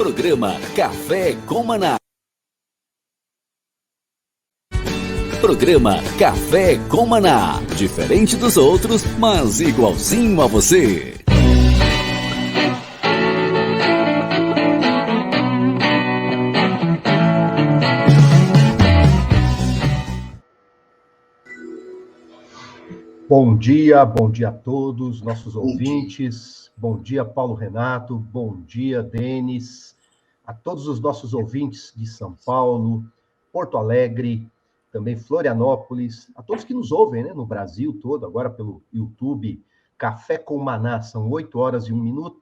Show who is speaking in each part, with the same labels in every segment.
Speaker 1: Programa Café com Maná. Programa Café com Maná. Diferente dos outros, mas igualzinho a você.
Speaker 2: Bom dia a todos, nossos ouvintes. Bom dia, Paulo Renato. Bom dia, Denis. A todos os nossos ouvintes de São Paulo, Porto Alegre, também Florianópolis, a todos que nos ouvem, né, no Brasil todo, agora pelo YouTube, Café com Maná, são 8h01.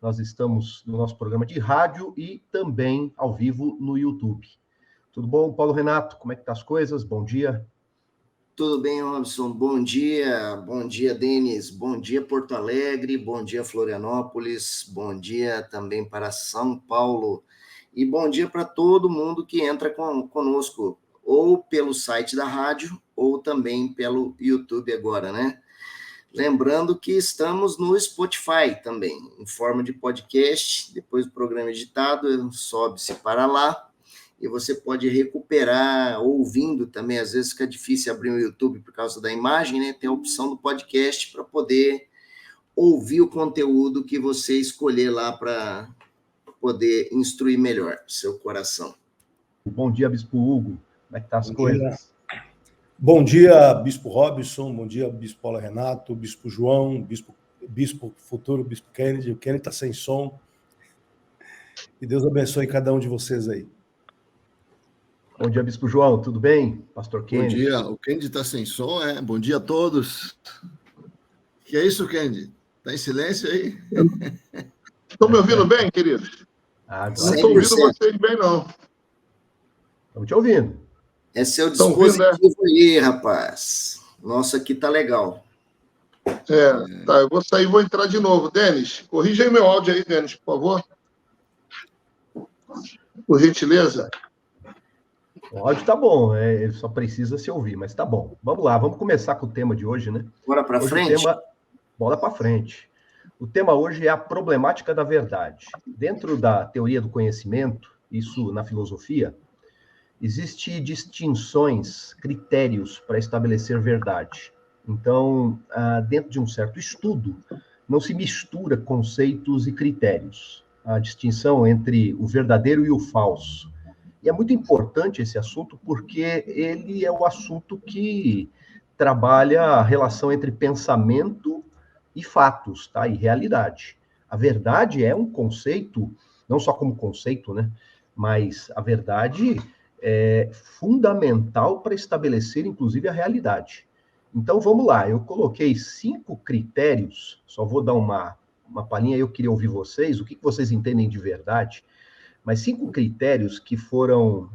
Speaker 2: Nós estamos no nosso programa de rádio e também ao vivo no YouTube. Tudo bom, Paulo Renato? Como é que tá as coisas? Bom dia.
Speaker 3: Tudo bem, Robson? Bom dia, Denis, bom dia, Porto Alegre, bom dia, Florianópolis, bom dia também para São Paulo, e bom dia para todo mundo que entra conosco, ou pelo site da rádio, ou também pelo YouTube agora, né? Lembrando que estamos no Spotify também, em forma de podcast, depois do programa editado, sobe-se para lá, e você pode recuperar ouvindo também, às vezes fica difícil abrir o YouTube por causa da imagem, né? Tem a opção do podcast para poder ouvir o conteúdo que você escolher lá para poder instruir melhor o seu coração.
Speaker 2: Bom dia, Bispo Hugo. Como é que tá as coisas?
Speaker 4: Bom dia, Bispo Robson, bom dia, Bispo Paulo Renato, Bispo João, Bispo futuro, Bispo Kennedy. O Kennedy está sem som. E Deus abençoe cada um de vocês aí.
Speaker 2: Bom dia, Bispo João, tudo bem? Pastor Kennedy.
Speaker 5: Bom dia, o Kennedy está sem som, é? Bom dia a todos. Que é isso, Kennedy? Está em silêncio aí?
Speaker 6: Estão me ouvindo bem, queridos?
Speaker 2: Agora
Speaker 6: não estou ouvindo vocês bem, não.
Speaker 2: Estamos te ouvindo.
Speaker 3: É seu dispositivo aí, rapaz. Nossa, aqui tá legal.
Speaker 6: Tá, eu vou sair e vou entrar de novo. Denis, corrija aí meu áudio aí, Denis, por favor. Por gentileza.
Speaker 2: O áudio tá bom, ele só precisa se ouvir, mas tá bom. Vamos lá, vamos começar com o tema de hoje, né?
Speaker 3: Bora para frente?
Speaker 2: Bola para frente. O tema hoje é a problemática da verdade. Dentro da teoria do conhecimento, isso na filosofia, existem distinções, critérios para estabelecer verdade. Então, dentro de um certo estudo, não se mistura conceitos e critérios. A distinção entre o verdadeiro e o falso. E é muito importante esse assunto porque ele é o assunto que trabalha a relação entre pensamento e fatos, tá? E realidade. A verdade é um conceito, não só como conceito, né? Mas a verdade é fundamental para estabelecer, inclusive, a realidade. Então, vamos lá. Eu coloquei 5 critérios, só vou dar uma palhinha, eu queria ouvir vocês, o que vocês entendem de verdade, mas 5 critérios que foram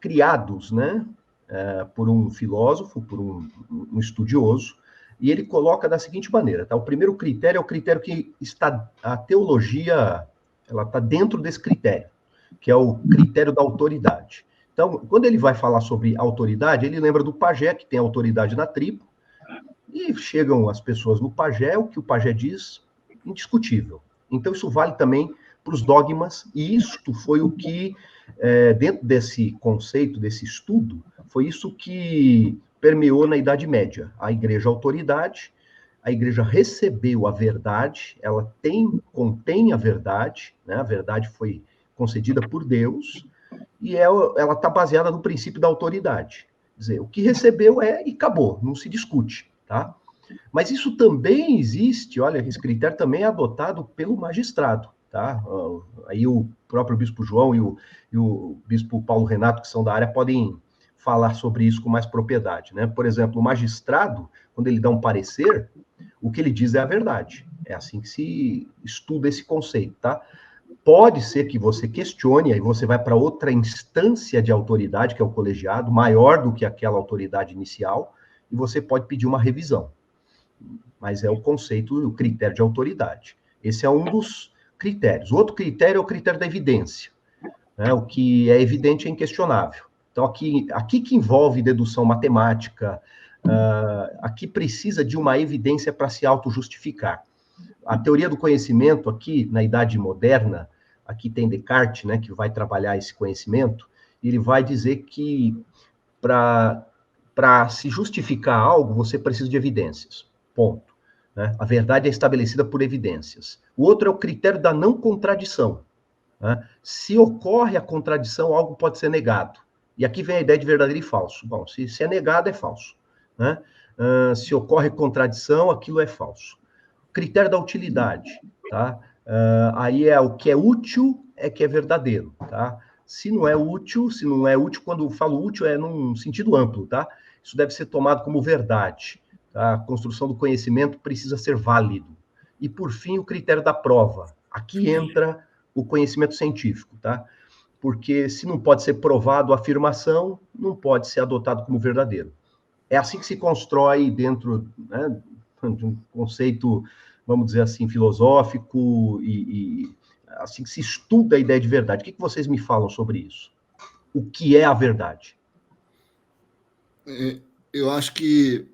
Speaker 2: criados, né, por um filósofo, por um estudioso, e ele coloca da seguinte maneira, tá? O primeiro critério é o critério que a teologia, ela está dentro desse critério, que é o critério da autoridade. Então, quando ele vai falar sobre autoridade, ele lembra do pajé, que tem autoridade na tribo, e chegam as pessoas no pajé, o que o pajé diz, indiscutível. Então, isso vale também para os dogmas, e isto foi o que, dentro desse conceito, desse estudo, foi isso que permeou na Idade Média. A igreja autoridade, a igreja recebeu a verdade, ela contém a verdade, né? A verdade foi concedida por Deus, e ela está baseada no princípio da autoridade. Quer dizer, o que recebeu e acabou, não se discute, tá? Mas isso também existe, olha, esse critério também é adotado pelo magistrado, tá? Aí o próprio Bispo João e o Bispo Paulo Renato, que são da área, podem falar sobre isso com mais propriedade, né? Por exemplo, o magistrado, quando ele dá um parecer, o que ele diz é a verdade. É assim que se estuda esse conceito, tá? Pode ser que você questione, aí você vai para outra instância de autoridade, que é o colegiado, maior do que aquela autoridade inicial, e você pode pedir uma revisão. Mas é o conceito, o critério de autoridade. Esse é um dos critérios. O outro critério é o critério da evidência, né? O que é evidente é inquestionável. Então, aqui que envolve dedução matemática, aqui precisa de uma evidência para se auto-justificar. A teoria do conhecimento aqui, na Idade Moderna, aqui tem Descartes, né, que vai trabalhar esse conhecimento, ele vai dizer que para se justificar algo, você precisa de evidências, ponto. Né? A verdade é estabelecida por evidências. O outro é o critério da não contradição. Né? Se ocorre a contradição, algo pode ser negado. E aqui vem a ideia de verdadeiro e falso. Bom, se é negado, é falso. Né? Se ocorre contradição, aquilo é falso. Critério da utilidade. Tá? Aí é o que é útil é que é verdadeiro. Tá? Se não é útil, quando eu falo útil, é num sentido amplo. Tá? Isso deve ser tomado como verdade. Tá? A construção do conhecimento precisa ser válido. E, por fim, o critério da prova. Aqui entra o conhecimento científico, tá? Porque se não pode ser provado a afirmação, não pode ser adotado como verdadeiro. É assim que se constrói dentro, né, de um conceito, vamos dizer assim, filosófico e assim que se estuda a ideia de verdade. O que vocês me falam sobre isso? O que é a verdade?
Speaker 5: Eu acho que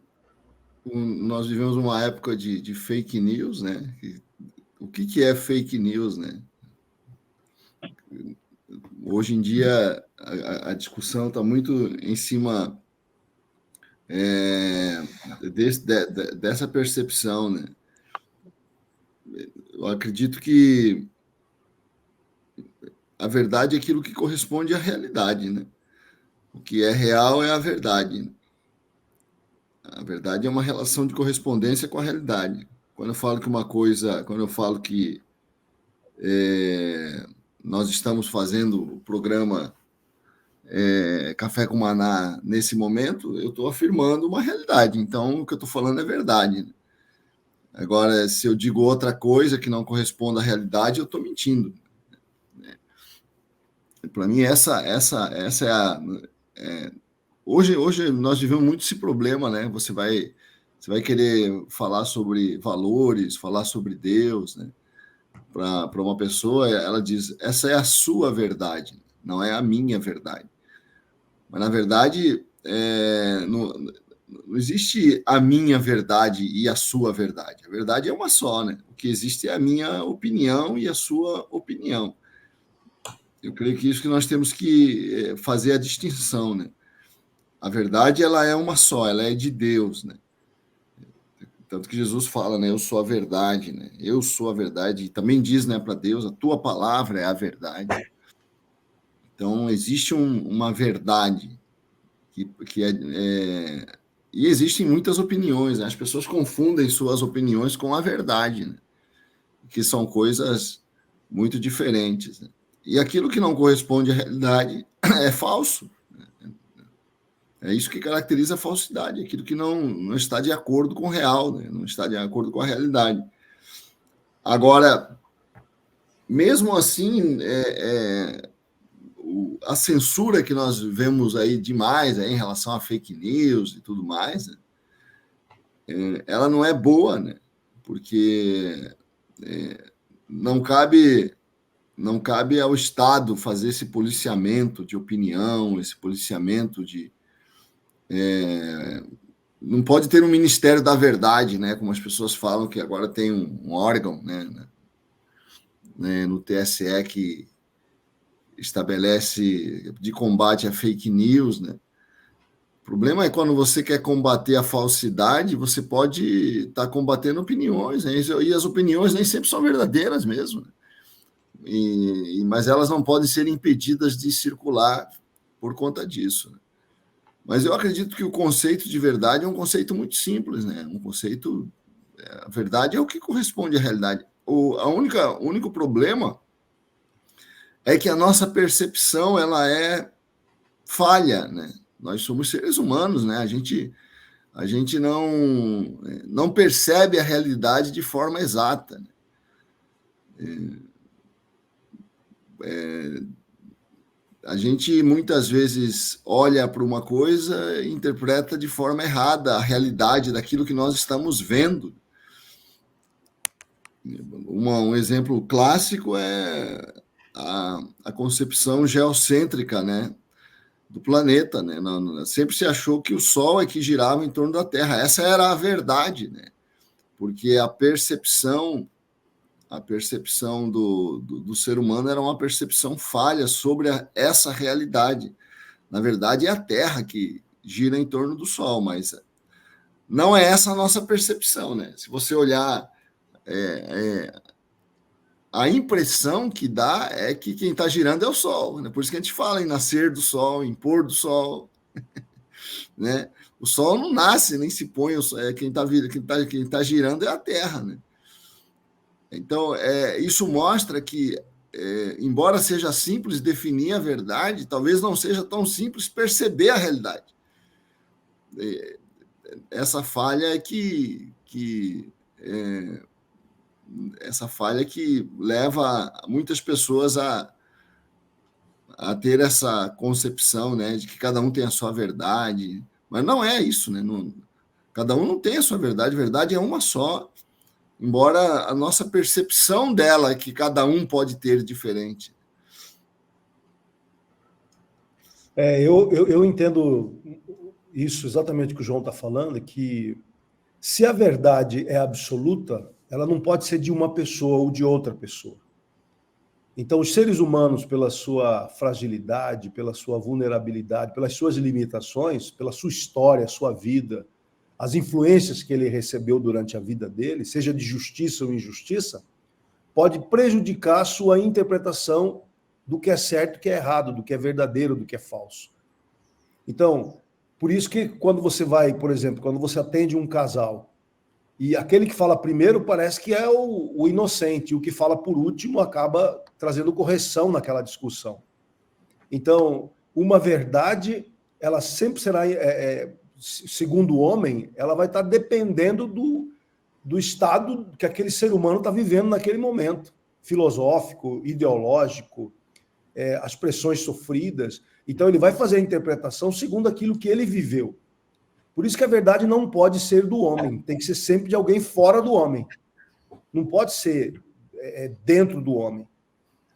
Speaker 5: nós vivemos uma época de fake news, né? O que é fake news, né? Hoje em dia, a discussão está muito em cima dessa percepção, né? Eu acredito que a verdade é aquilo que corresponde à realidade, né? O que é real é a verdade. A verdade é uma relação de correspondência com a realidade. Quando eu falo que nós estamos fazendo o programa Café com Maná nesse momento, eu estou afirmando uma realidade. Então, o que eu estou falando é verdade. Agora, se eu digo outra coisa que não corresponde à realidade, eu estou mentindo. Para mim, essa é a... Hoje nós vivemos muito esse problema, né? Você vai querer falar sobre valores, falar sobre Deus, né? Para uma pessoa, ela diz, essa é a sua verdade, não é a minha verdade. Mas, na verdade, não existe a minha verdade e a sua verdade. A verdade é uma só, né? O que existe é a minha opinião e a sua opinião. Eu creio que isso que nós temos que fazer a distinção, né? A verdade, ela é uma só, ela é de Deus, né? Tanto que Jesus fala, né? Eu sou a verdade, né? Eu sou a verdade. E também diz, né, para Deus, a tua palavra é a verdade. Então, existe uma verdade que e existem muitas opiniões, né? As pessoas confundem suas opiniões com a verdade, né? Que são coisas muito diferentes, né? E aquilo que não corresponde à realidade é falso. É isso que caracteriza a falsidade, aquilo que não está de acordo com o real, né? Não está de acordo com a realidade. Agora, mesmo assim, a censura que nós vemos aí demais em relação a fake news e tudo mais, né? Ela não é boa, né? Porque não cabe ao Estado fazer esse policiamento de opinião, esse policiamento de... não pode ter um Ministério da Verdade, né? Como as pessoas falam que agora tem um órgão, né, no TSE que estabelece de combate a fake news, né? O problema é quando você quer combater a falsidade, você pode estar combatendo opiniões, né? E as opiniões nem sempre são verdadeiras mesmo, né? Mas elas não podem ser impedidas de circular por conta disso, né? Mas eu acredito que o conceito de verdade é um conceito muito simples, né? A verdade é o que corresponde à realidade. O único problema é que a nossa percepção ela é falha, né? Nós somos seres humanos, né? A gente não percebe a realidade de forma exata, né? A gente muitas vezes olha para uma coisa e interpreta de forma errada a realidade daquilo que nós estamos vendo. Um exemplo clássico é a concepção geocêntrica, né, do planeta, né? Sempre se achou que o Sol é que girava em torno da Terra. Essa era a verdade, né? Porque a percepção a percepção do ser humano era uma percepção falha sobre essa realidade. Na verdade, é a Terra que gira em torno do Sol, mas não é essa a nossa percepção, né? Se você olhar, a impressão que dá é que quem está girando é o Sol, né? Por isso que a gente fala em nascer do Sol, em pôr do Sol, né? O Sol não nasce, nem se põe, quem tá girando é a Terra, né? Então, isso mostra que, embora seja simples definir a verdade, talvez não seja tão simples perceber a realidade. Essa falha essa falha que leva muitas pessoas a ter essa concepção, né, de que cada um tem a sua verdade, mas não é isso, né? Cada um não tem a sua verdade, a verdade é uma só, embora a nossa percepção dela é que cada um pode ter diferente.
Speaker 4: Eu entendo isso exatamente que o João está falando, que se a verdade é absoluta, ela não pode ser de uma pessoa ou de outra pessoa. Então, os seres humanos, pela sua fragilidade, pela sua vulnerabilidade, pelas suas limitações, pela sua história, sua vida, as influências que ele recebeu durante a vida dele, seja de justiça ou injustiça, pode prejudicar a sua interpretação do que é certo, do que é errado, do que é verdadeiro, do que é falso. Então, por isso que quando você vai, por exemplo, quando você atende um casal, e aquele que fala primeiro parece que é o inocente, e o que fala por último acaba trazendo correção naquela discussão. Então, uma verdade, ela sempre será, segundo o homem, ela vai estar dependendo do estado que aquele ser humano está vivendo naquele momento, filosófico, ideológico, as pressões sofridas. Então, ele vai fazer a interpretação segundo aquilo que ele viveu. Por isso que a verdade não pode ser do homem, tem que ser sempre de alguém fora do homem. Não pode ser dentro do homem.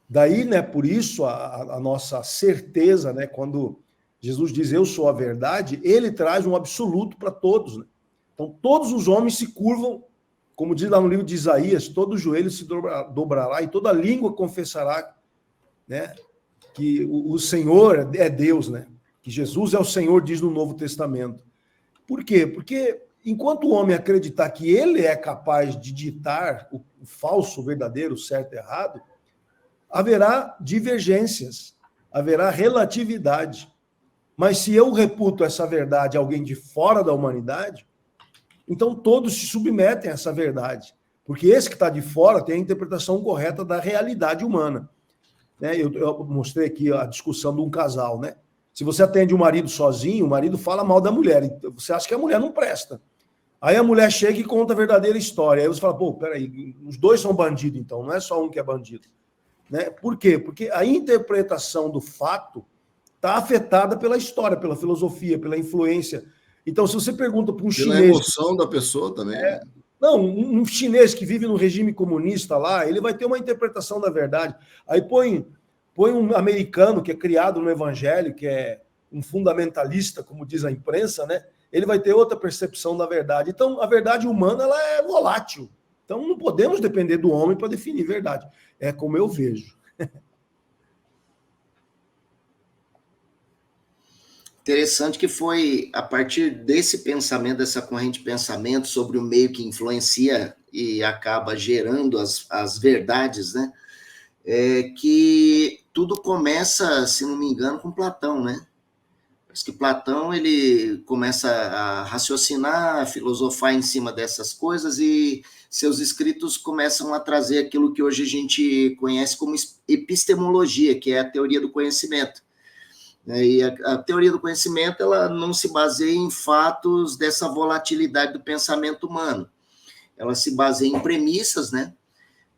Speaker 4: Daí, né, por isso, a nossa certeza, né, quando Jesus diz, eu sou a verdade, ele traz um absoluto para todos. Né? Então, todos os homens se curvam, como diz lá no livro de Isaías, todo joelho se dobrará e toda língua confessará, né, que o Senhor é Deus, né? Que Jesus é o Senhor, diz no Novo Testamento. Por quê? Porque enquanto o homem acreditar que ele é capaz de ditar o falso, o verdadeiro, o certo e errado, haverá divergências, haverá relatividade. Mas se eu reputo essa verdade a alguém de fora da humanidade, então todos se submetem a essa verdade. Porque esse que está de fora tem a interpretação correta da realidade humana. Eu mostrei aqui a discussão de um casal, né? Se você atende o marido sozinho, o marido fala mal da mulher. Você acha que a mulher não presta. Aí a mulher chega e conta a verdadeira história. Aí você fala, pô, peraí, os dois são bandidos, então, não é só um que é bandido. Né? Por quê? Porque a interpretação do fato está afetada pela história, pela filosofia, pela influência. Então, se você pergunta para um chinês...
Speaker 5: Pela emoção da pessoa também.
Speaker 4: Não, um chinês que vive no regime comunista lá, ele vai ter uma interpretação da verdade. Aí põe um americano que é criado no evangelho, que é um fundamentalista, como diz a imprensa, né? Ele vai ter outra percepção da verdade. Então, a verdade humana ela é volátil. Então, não podemos depender do homem para definir verdade. É como eu vejo.
Speaker 3: Interessante que foi a partir desse pensamento, dessa corrente de pensamento sobre o meio que influencia e acaba gerando as verdades, né? Que tudo começa, se não me engano, com Platão, né? Parece que Platão ele começa a raciocinar, a filosofar em cima dessas coisas e seus escritos começam a trazer aquilo que hoje a gente conhece como epistemologia, que é a teoria do conhecimento. E a teoria do conhecimento ela não se baseia em fatos dessa volatilidade do pensamento humano. Ela se baseia em premissas, né?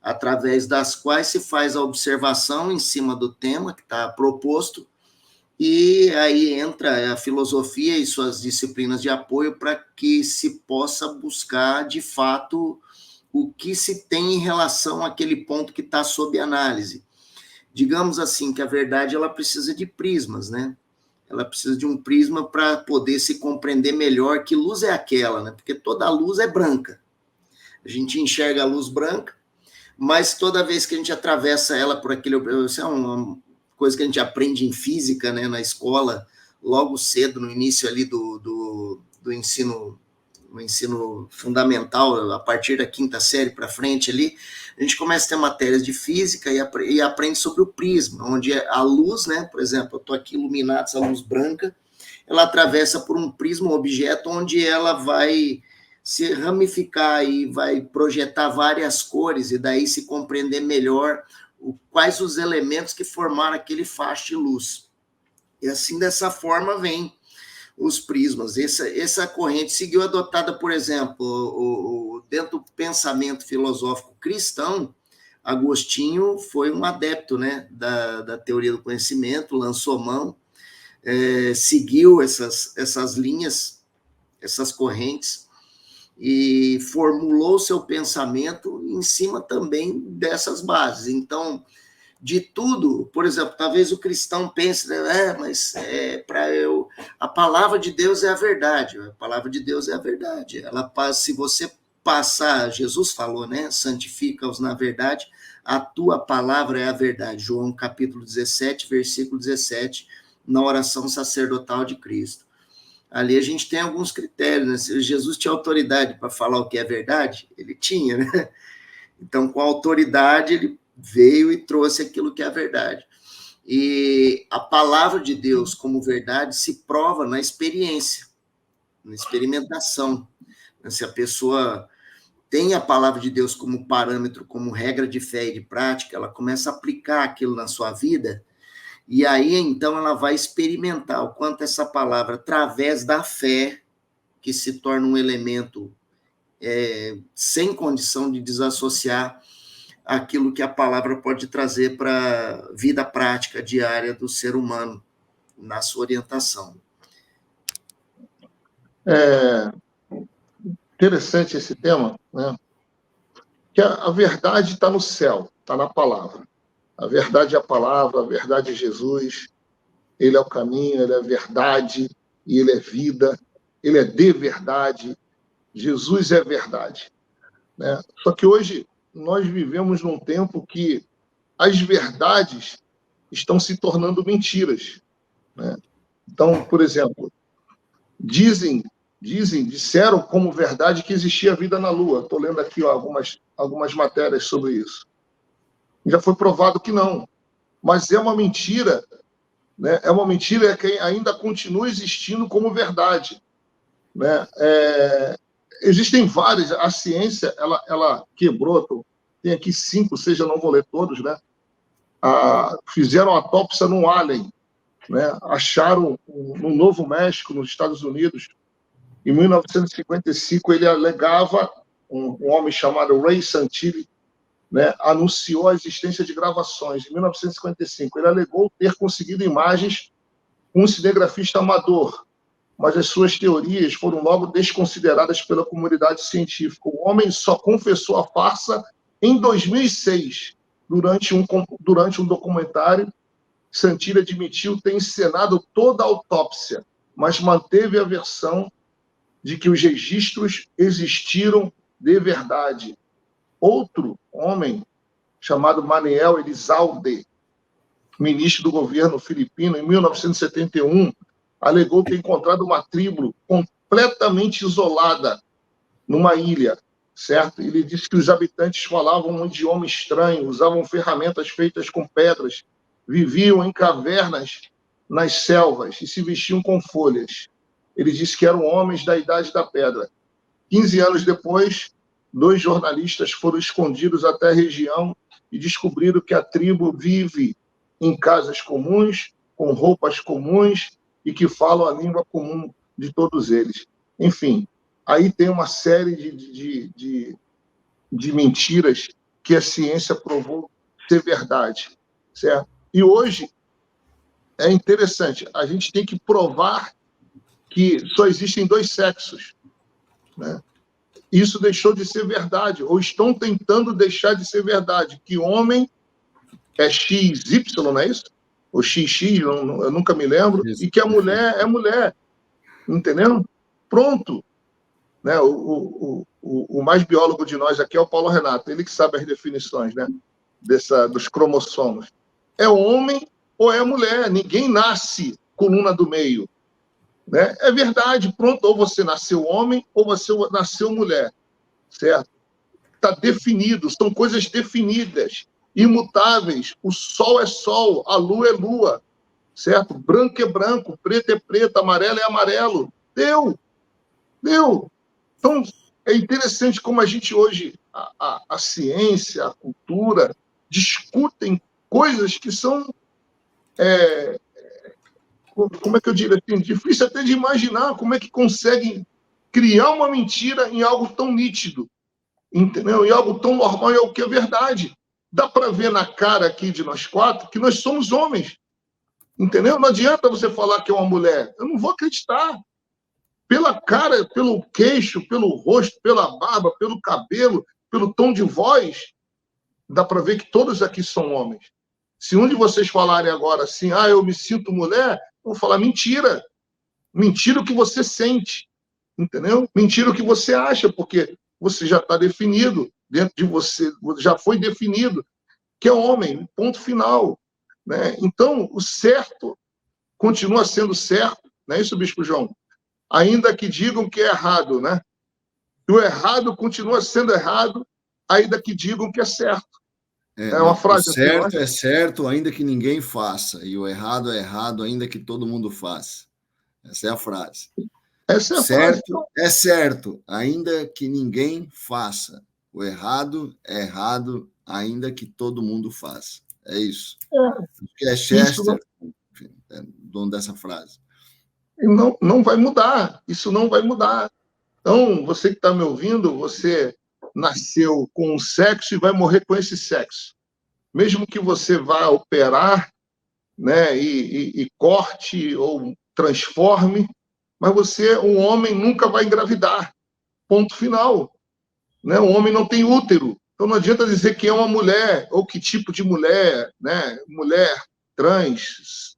Speaker 3: Através das quais se faz a observação em cima do tema que está proposto, e aí entra a filosofia e suas disciplinas de apoio para que se possa buscar, de fato, o que se tem em relação àquele ponto que está sob análise. Digamos assim, que a verdade ela precisa de prismas, né? Ela precisa de um prisma para poder se compreender melhor que luz é aquela, né? Porque toda luz é branca. A gente enxerga a luz branca, mas toda vez que a gente atravessa ela por aquele... Isso é uma coisa que a gente aprende em física, né, na escola, logo cedo, no início ali do ensino, no ensino fundamental, a partir da 5ª série para frente ali, a gente começa a ter matérias de física e aprende sobre o prisma, onde a luz, né, por exemplo, eu estou aqui iluminado, essa luz branca, ela atravessa por um prisma, um objeto, onde ela vai se ramificar e vai projetar várias cores, e daí se compreender melhor quais os elementos que formaram aquele facho de luz. E assim, dessa forma, vem os prismas. Essa corrente seguiu adotada, por exemplo, dentro do pensamento filosófico cristão. Agostinho foi um adepto, né, da teoria do conhecimento, lançou mão, seguiu essas linhas, essas correntes, e formulou seu pensamento em cima também dessas bases. Então, de tudo, por exemplo, talvez o cristão pense, né, mas a palavra de Deus é a verdade, a palavra de Deus é a verdade. Ela passa, se você passar, Jesus falou, né, santifica-os na verdade, a tua palavra é a verdade. João capítulo 17, versículo 17, na oração sacerdotal de Cristo. Ali a gente tem alguns critérios, né? Se Jesus tinha autoridade para falar o que é verdade, ele tinha, né? Então, com a autoridade, ele veio e trouxe aquilo que é a verdade. E a palavra de Deus como verdade se prova na experiência, na experimentação. Se a pessoa tem a palavra de Deus como parâmetro, como regra de fé e de prática, ela começa a aplicar aquilo na sua vida, e aí, então, ela vai experimentar o quanto essa palavra, através da fé, que se torna um elemento sem condição de desassociar aquilo que a palavra pode trazer para a vida prática diária do ser humano, na sua orientação.
Speaker 6: Interessante esse tema, né? Que a verdade está no céu, está na palavra. A verdade é a palavra, a verdade é Jesus, ele é o caminho, ele é a verdade, e ele é vida, ele é de verdade, Jesus é verdade, né? Só que hoje nós vivemos num tempo que as verdades estão se tornando mentiras, né? Então, por exemplo, disseram como verdade que existia vida na Lua. Estou lendo aqui algumas matérias sobre isso. Já foi provado que não. Mas é uma mentira, né? É uma mentira que ainda continua existindo como verdade, né? Existem várias. A ciência, ela quebrou. Tem aqui 5, 6, eu não vou ler todos, né? Fizeram autópsia num alien, né? Acharam no Novo México, nos Estados Unidos, em 1955, ele alegava, um homem chamado Ray Santilli, né, anunciou a existência de gravações. Em 1955, ele alegou ter conseguido imagens com um cinegrafista amador, mas as suas teorias foram logo desconsideradas pela comunidade científica. O homem só confessou a farsa em 2006, durante um documentário. Santilli admitiu ter encenado toda a autópsia, mas manteve a versão de que os registros existiram de verdade. Outro homem, chamado Manuel Elizalde, ministro do governo filipino, em 1971, alegou ter encontrado uma tribo completamente isolada numa ilha, certo? Ele disse que os habitantes falavam um idioma estranho, usavam ferramentas feitas com pedras, viviam em cavernas nas selvas e se vestiam com folhas. Ele disse que eram homens da Idade da Pedra. 15 anos depois, 2 jornalistas foram escondidos até a região e descobriram que a tribo vive em casas comuns, com roupas comuns e que falam a língua comum de todos eles. Enfim, aí tem uma série de mentiras que a ciência provou ser verdade, certo? E hoje é interessante, a gente tem que provar que só existem 2 sexos, né? Isso deixou de ser verdade, ou estão tentando deixar de ser verdade, que homem é XY, não é isso? Ou XX, eu nunca me lembro, isso. E que a mulher é mulher, entendeu? Pronto. né? O mais biólogo de nós aqui é o Paulo Renato, ele que sabe as definições, né? Dos cromossomos. É homem ou é mulher? Ninguém nasce coluna do meio, né? É verdade, pronto, ou você nasceu homem ou você nasceu mulher, certo? Está definido, são coisas definidas, imutáveis. O sol é sol, a lua é lua, certo? Branco é branco, preto é preto, amarelo é amarelo. Deu. Então, é interessante como a gente hoje, a ciência, a cultura, discutem coisas que são, como é que eu diria, difícil até de imaginar como é que conseguem criar uma mentira em algo tão nítido, entendeu? Em algo tão normal, é o que é verdade. Dá para ver na cara aqui de nós quatro que nós somos homens, entendeu? Não adianta você falar que é uma mulher. Eu não vou acreditar. Pela cara, pelo queixo, pelo rosto, pela barba, pelo cabelo, pelo tom de voz, dá para ver que todos aqui são homens. Se um de vocês falarem agora assim, eu me sinto mulher, eu vou falar mentira. Mentira o que você sente, entendeu? Mentira o que você acha, porque você já está definido, dentro de você já foi definido que é homem, ponto final, né? Então, o certo continua sendo certo, não é isso, Bispo João? Ainda que digam que é errado, né? E o errado continua sendo errado, ainda que digam que é certo. É uma frase
Speaker 5: o certo é certo, ainda que ninguém faça, e o errado é errado, ainda que todo mundo faça. Essa é a frase.
Speaker 6: Essa é a
Speaker 5: certo
Speaker 6: frase.
Speaker 5: É certo, ainda que ninguém faça. O errado é errado, ainda que todo mundo faça. É isso. Que é Chester, enfim, é dono dessa frase.
Speaker 6: Não vai mudar. Isso não vai mudar. Então, você que está me ouvindo, você nasceu com um sexo e vai morrer com esse sexo. Mesmo que você vá operar, né, e corte ou transforme, mas você, um homem, nunca vai engravidar. Ponto final. Né? O homem não tem útero. Então não adianta dizer que é uma mulher, ou que tipo de mulher, né? Mulher, trans,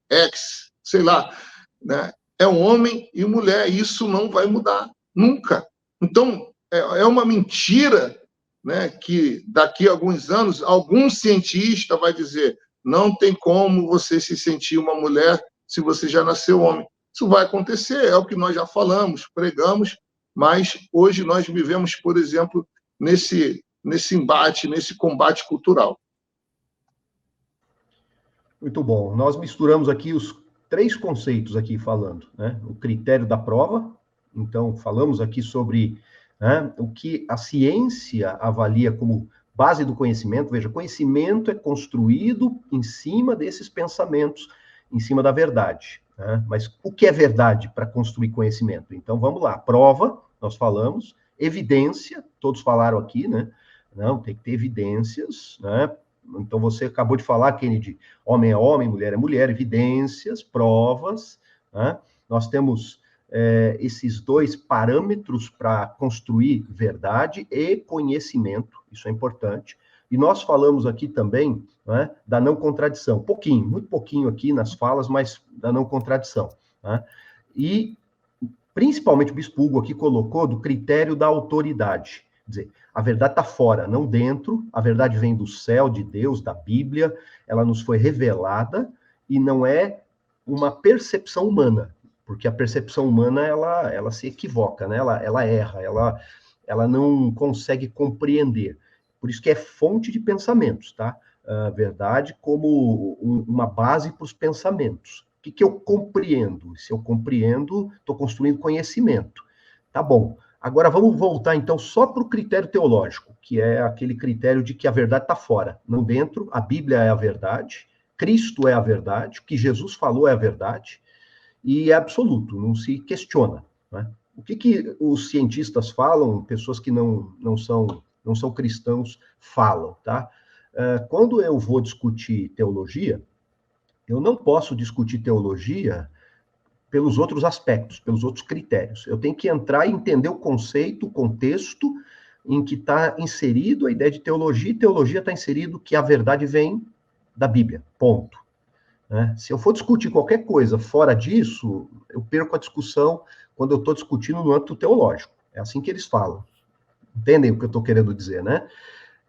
Speaker 6: ex, sei lá. Né? É um homem e mulher. Isso não vai mudar. Nunca. Então, é uma mentira, né, que daqui a alguns anos algum cientista vai dizer não tem como você se sentir uma mulher se você já nasceu homem. Isso vai acontecer, é o que nós já falamos, pregamos, mas hoje nós vivemos, por exemplo, nesse embate, nesse combate cultural.
Speaker 2: Muito bom. Nós misturamos aqui os 3 conceitos aqui falando, né? O critério da prova. Então, falamos aqui sobre, né, o que a ciência avalia como base do conhecimento. Veja, conhecimento é construído em cima desses pensamentos, em cima da verdade. Né? Mas o que é verdade para construir conhecimento? Então, vamos lá. Prova, nós falamos. Evidência, todos falaram aqui, né? Não, tem que ter evidências, né? Então, você acabou de falar, Kennedy, homem é homem, mulher é mulher, evidências, provas, né? Nós temos esses 2 parâmetros para construir verdade e conhecimento, isso é importante. E nós falamos aqui também, né, da não contradição, pouquinho, muito pouquinho aqui nas falas, mas da não contradição. Né? E, principalmente, o Bispo Hugo aqui colocou do critério da autoridade. Quer dizer, a verdade está fora, não dentro, a verdade vem do céu, de Deus, da Bíblia, ela nos foi revelada e não é uma percepção humana, porque a percepção humana, ela se equivoca, né? Ela erra, ela não consegue compreender. Por isso que é fonte de pensamentos, tá? A verdade como uma base para os pensamentos. O que eu compreendo? Se eu compreendo, estou construindo conhecimento. Tá bom. Agora, vamos voltar, então, só para o critério teológico, que é aquele critério de que a verdade está fora, não dentro. A Bíblia é a verdade, Cristo é a verdade, o que Jesus falou é a verdade, e é absoluto, não se questiona. Né? O que os cientistas falam, pessoas que não são cristãos falam, tá? Quando eu vou discutir teologia, eu não posso discutir teologia pelos outros aspectos, pelos outros critérios. Eu tenho que entrar e entender o conceito, o contexto em que está inserido a ideia de teologia, e teologia está inserido que a verdade vem da Bíblia, ponto. Né? Se eu for discutir qualquer coisa fora disso, eu perco a discussão quando eu estou discutindo no âmbito teológico. É assim que eles falam. Entendem o que eu estou querendo dizer, né?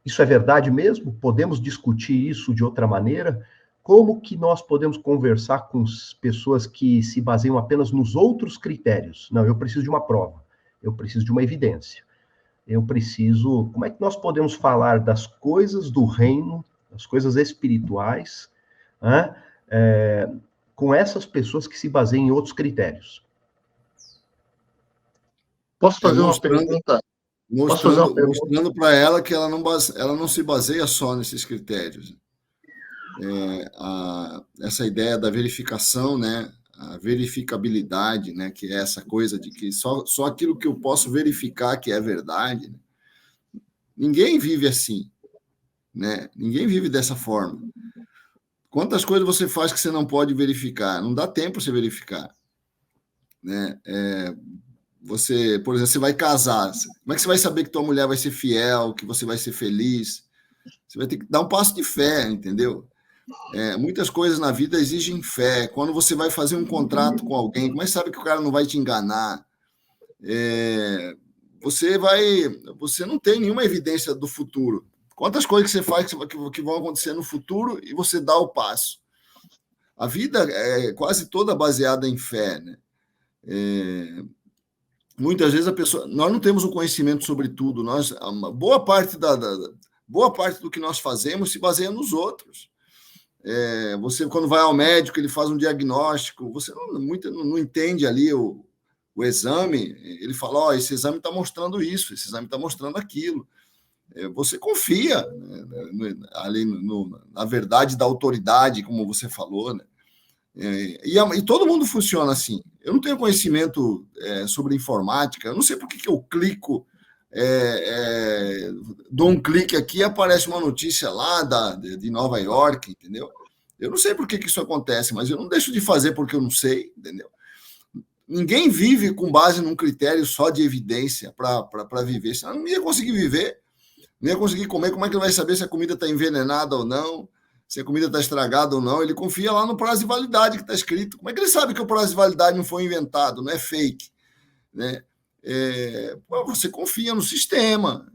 Speaker 2: Isso é verdade mesmo? Podemos discutir isso de outra maneira? Como que nós podemos conversar com pessoas que se baseiam apenas nos outros critérios? Não, eu preciso de uma prova, eu preciso de uma evidência. Eu preciso... Como é que nós podemos falar das coisas do reino, das coisas espirituais, né, com essas pessoas que se baseiam em outros critérios?
Speaker 6: Posso fazer uma pergunta?
Speaker 5: Mostrando para ela que ela não se baseia só nesses critérios. Essa ideia da verificação, né, a verificabilidade, né, que é essa coisa de que só aquilo que eu posso verificar que é verdade. Né? Ninguém vive assim, né? Ninguém vive dessa forma. Quantas coisas você faz que você não pode verificar? Não dá tempo você verificar, né? Você, por exemplo, você vai casar. Como é que você vai saber que tua mulher vai ser fiel, que você vai ser feliz? Você vai ter que dar um passo de fé, entendeu? Muitas coisas na vida exigem fé. Quando você vai fazer um contrato com alguém, como é que sabe que o cara não vai te enganar? Você não tem nenhuma evidência do futuro. Quantas coisas que você faz que vão acontecer no futuro e você dá o passo? A vida é quase toda baseada em fé, né? Muitas vezes nós não temos um conhecimento sobre tudo. Boa parte do que nós fazemos se baseia nos outros. Você, quando vai ao médico, ele faz um diagnóstico, você não entende ali o exame, ele fala, esse exame está mostrando isso, esse exame está mostrando aquilo. Você confia, né, ali na verdade da autoridade, como você falou, né? E todo mundo funciona assim. Eu não tenho conhecimento sobre informática, eu não sei por que eu clico, dou um clique aqui e aparece uma notícia lá de Nova York, entendeu? Eu não sei por que isso acontece, mas eu não deixo de fazer porque eu não sei, entendeu? Ninguém vive com base num critério só de evidência para viver, senão não ia conseguir viver, não ia conseguir comer. Como é que ele vai saber se a comida está envenenada ou não? Se a comida está estragada ou não? Ele confia lá no prazo de validade que está escrito. Como é que ele sabe que o prazo de validade não foi inventado, não é fake? Né? Você confia no sistema.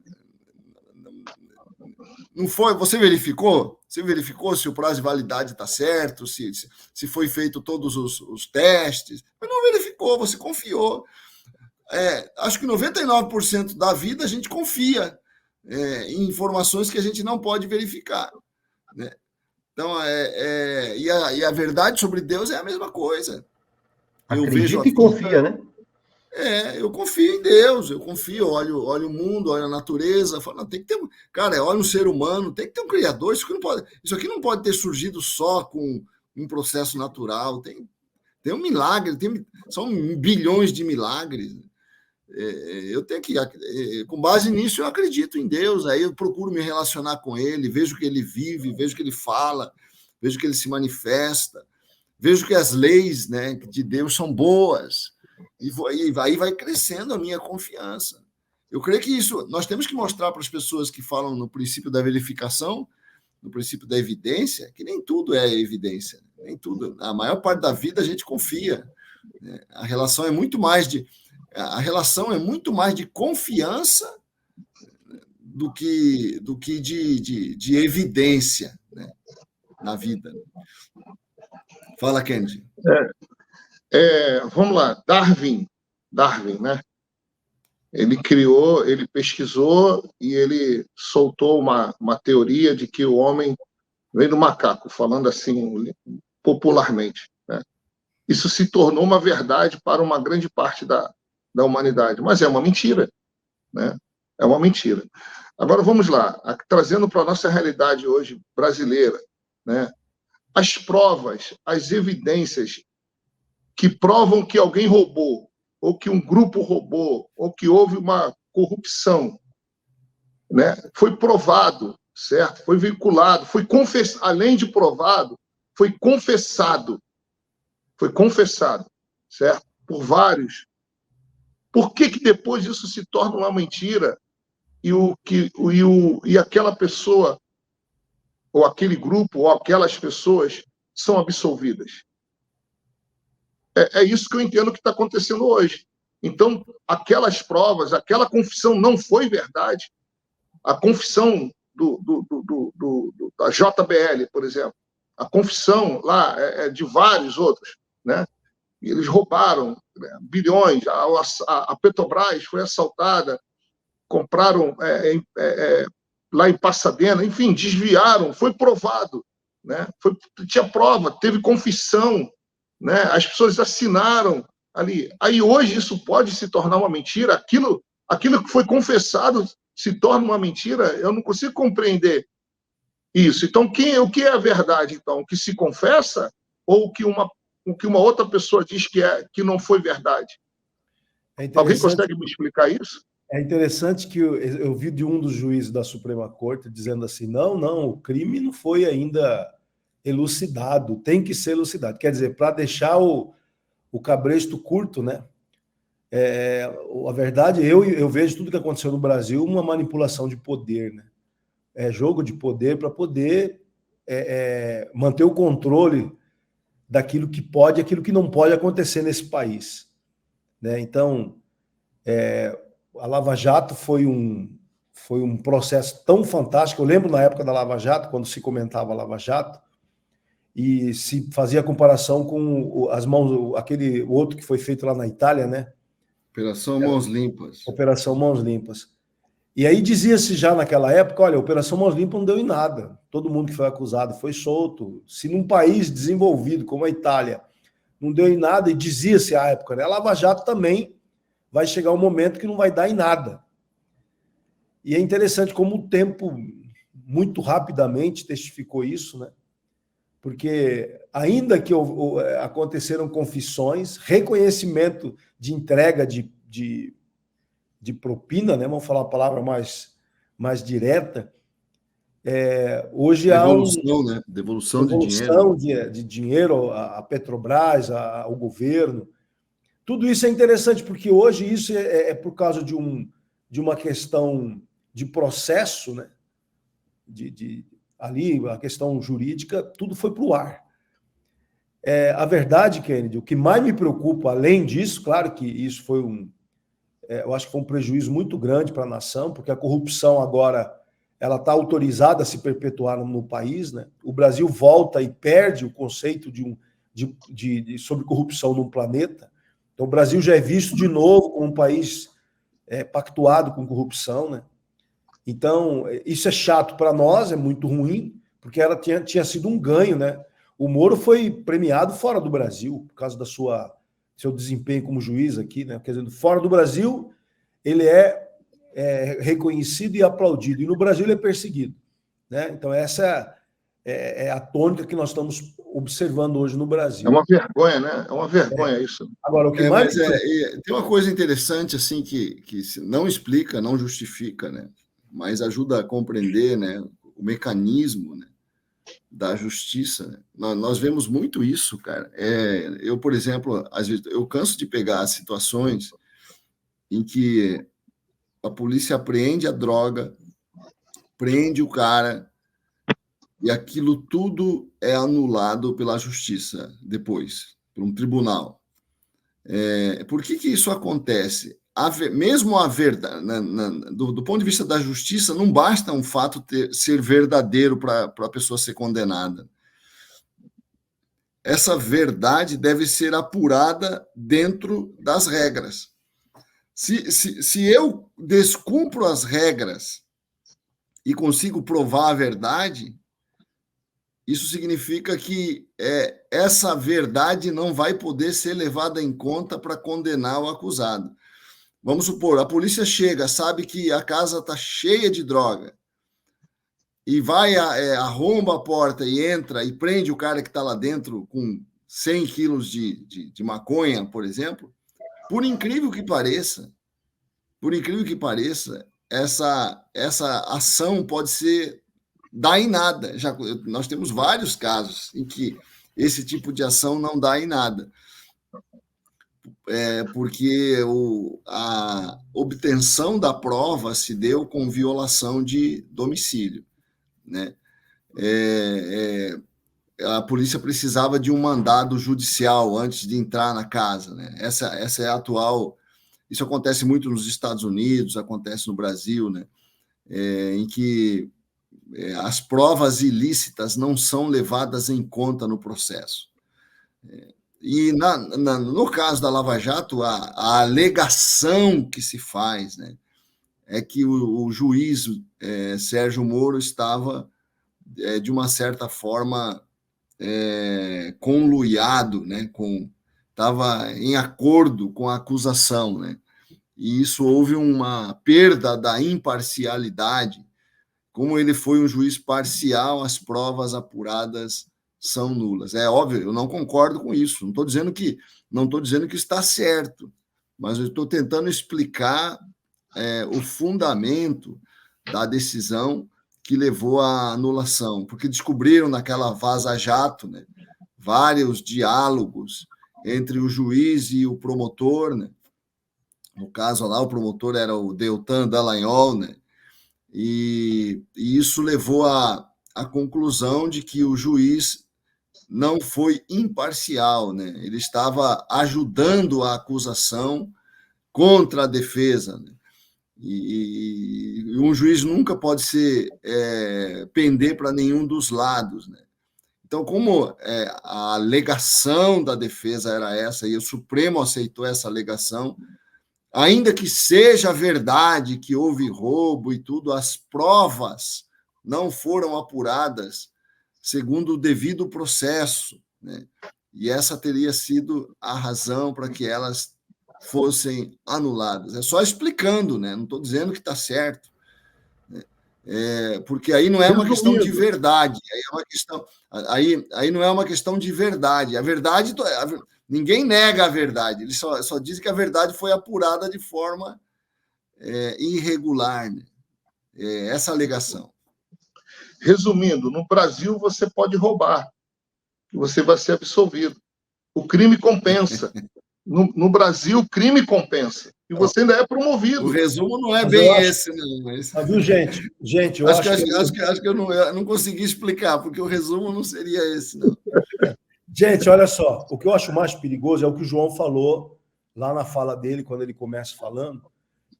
Speaker 5: Não foi? Você verificou? Você verificou se o prazo de validade está certo, se foi feito todos os testes? Mas não verificou, você confiou. Acho que 99% da vida a gente confia em informações que a gente não pode verificar. Né? Então, e a verdade sobre Deus é a mesma coisa.
Speaker 2: Acredita e confia, né?
Speaker 5: Eu confio em Deus, eu confio, olho o mundo, olho a natureza, falo, tem que ter, cara, olho o ser humano, tem que ter um criador, isso aqui não pode ter surgido só com um processo natural, tem um milagre, são bilhões de milagres. Eu tenho que, com base nisso, eu acredito em Deus, aí eu procuro me relacionar com Ele, vejo que Ele vive, vejo que Ele fala, vejo que Ele se manifesta, vejo que as leis, né, de Deus são boas, e aí vai crescendo a minha confiança. Eu creio que nós temos que mostrar para as pessoas que falam no princípio da verificação, no princípio da evidência, que nem tudo é evidência, nem tudo. A maior parte da vida a gente confia. Né? A relação é muito mais de confiança do que de evidência, né, na vida. Fala, Kennedy.
Speaker 6: Vamos lá, Darwin, né? Ele pesquisou e ele soltou uma teoria de que o homem vem do macaco, falando assim popularmente. Né? Isso se tornou uma verdade para uma grande parte da humanidade, mas é uma mentira. Né? É uma mentira. Agora vamos lá, trazendo para a nossa realidade hoje brasileira, né? As provas, as evidências que provam que alguém roubou, ou que um grupo roubou, ou que houve uma corrupção, né? Foi provado, certo? Foi veiculado, foi confessado, além de provado, foi confessado, certo? Por vários. Por que depois isso se torna uma mentira e aquela pessoa, ou aquele grupo, ou aquelas pessoas são absolvidas? É isso que eu entendo que está acontecendo hoje. Então, aquelas provas, aquela confissão não foi verdade. A confissão da JBL, por exemplo, a confissão lá de vários outros, né? Eles roubaram, né, bilhões, a Petrobras foi assaltada, compraram lá em Pasadena, enfim, desviaram, foi provado, né? Tinha prova, teve confissão, né? As pessoas assinaram ali. Aí hoje isso pode se tornar uma mentira, aquilo que foi confessado se torna uma mentira, eu não consigo compreender isso. Então, o que é a verdade, então? O que se confessa ou o que uma outra pessoa diz que não foi verdade? Alguém consegue me explicar isso?
Speaker 4: É interessante que eu vi de um dos juízes da Suprema Corte dizendo assim, não, o crime não foi ainda elucidado, tem que ser elucidado. Quer dizer, para deixar o cabresto curto, né? A verdade, eu vejo tudo que aconteceu no Brasil uma manipulação de poder, né? É jogo de poder para poder manter o controle daquilo que pode e aquilo que não pode acontecer nesse país, né? Então, a Lava Jato foi um processo tão fantástico. Eu lembro na época da Lava Jato, quando se comentava Lava Jato, e se fazia comparação com aquele outro que foi feito lá na Itália, né?
Speaker 5: Operação Mãos Limpas.
Speaker 4: Operação Mãos Limpas. E aí dizia-se já naquela época, olha, a Operação Mãos Limpas não deu em nada. Todo mundo que foi acusado foi solto. Se num país desenvolvido como a Itália não deu em nada, e dizia-se à época, né? A Lava Jato também vai chegar um momento que não vai dar em nada. E é interessante como o tempo, muito rapidamente, testificou isso, né? Porque ainda que aconteceram confissões, reconhecimento de entrega de propina, né? Vamos falar a palavra mais direta, hoje
Speaker 5: devolução, né? Devolução
Speaker 4: de dinheiro à Petrobras, ao governo. Tudo isso é interessante, porque hoje isso é por causa de uma questão de processo, né? Ali, a questão jurídica, tudo foi para o ar. A verdade, Kennedy, o que mais me preocupa, além disso, claro que isso foi eu acho que foi um prejuízo muito grande para a nação, porque a corrupção agora ela está autorizada a se perpetuar no país, né? O Brasil volta e perde o conceito sobre corrupção no planeta. Então, o Brasil já é visto de novo como um país pactuado com corrupção, né? Então, isso é chato para nós, é muito ruim, porque ela tinha sido um ganho, né? O Moro foi premiado fora do Brasil, por causa seu desempenho como juiz aqui, né? Quer dizer, fora do Brasil, ele é reconhecido e aplaudido, e no Brasil ele é perseguido, né? Então, essa é a tônica que nós estamos observando hoje no Brasil.
Speaker 6: É uma vergonha, né? É uma vergonha isso.
Speaker 4: Agora, o que mais...
Speaker 5: tem uma coisa interessante, assim, que não explica, não justifica, né? Mas ajuda a compreender, né, o mecanismo, né, da justiça. Né? Nós vemos muito isso, cara. Eu, por exemplo, às vezes, eu canso de pegar situações em que a polícia apreende a droga, prende o cara, e aquilo tudo é anulado pela justiça depois, por um tribunal. Por que isso acontece? Mesmo a verdade, do ponto de vista da justiça, não basta um fato ser verdadeiro para a pessoa ser condenada. Essa verdade deve ser apurada dentro das regras. Se eu descumpro as regras e consigo provar a verdade, isso significa que essa verdade não vai poder ser levada em conta para condenar o acusado. Vamos supor, a polícia chega, sabe que a casa está cheia de droga, e vai, arromba a porta e entra e prende o cara que está lá dentro com 100 quilos de maconha, por exemplo. Por incrível que pareça, essa ação pode dar em nada. Nós temos vários casos em que esse tipo de ação não dá em nada. Porque a obtenção da prova se deu com violação de domicílio, né? A polícia precisava de um mandado judicial antes de entrar na casa, né? Essa é a atual isso acontece muito nos Estados Unidos, acontece no Brasil, né? Em que as provas ilícitas não são levadas em conta no processo. E no caso da Lava Jato, a alegação que se faz, né, é que o juiz Sérgio Moro estava, de uma certa forma, conluiado, né, estava em acordo com a acusação, né, e isso houve uma perda da imparcialidade. Como ele foi um juiz parcial, as provas apuradas são nulas. É óbvio, eu não concordo com isso. Não estou dizendo que está certo, mas eu estou tentando explicar o fundamento da decisão que levou à anulação, porque descobriram naquela vaza-jato, né, vários diálogos entre o juiz e o promotor, né? No caso lá, o promotor era o Deltan Dallagnol, né? E isso levou à conclusão de que o juiz não foi imparcial, né? Ele estava ajudando a acusação contra a defesa, né? E um juiz nunca pode pender para nenhum dos lados, né? Então, como a alegação da defesa era essa, e o Supremo aceitou essa alegação, ainda que seja verdade que houve roubo e tudo, as provas não foram apuradas segundo o devido processo, né? E essa teria sido a razão para que elas fossem anuladas. É só explicando, né? Não estou dizendo que está certo, né? Porque aí não é uma questão de verdade, aí não é uma questão de verdade. A verdade, ninguém nega a verdade, ele só diz que a verdade foi apurada de forma irregular, né? Essa alegação.
Speaker 6: Resumindo, no Brasil você pode roubar, que você vai ser absolvido. O crime compensa. No Brasil, o crime compensa. E você ainda é promovido.
Speaker 5: O resumo não é bem esse, não.
Speaker 4: Mas, viu, gente, eu acho
Speaker 5: que eu não consegui explicar, porque o resumo não seria esse, não.
Speaker 4: Gente, olha só, o que eu acho mais perigoso é o que o João falou lá na fala dele, quando ele começa falando,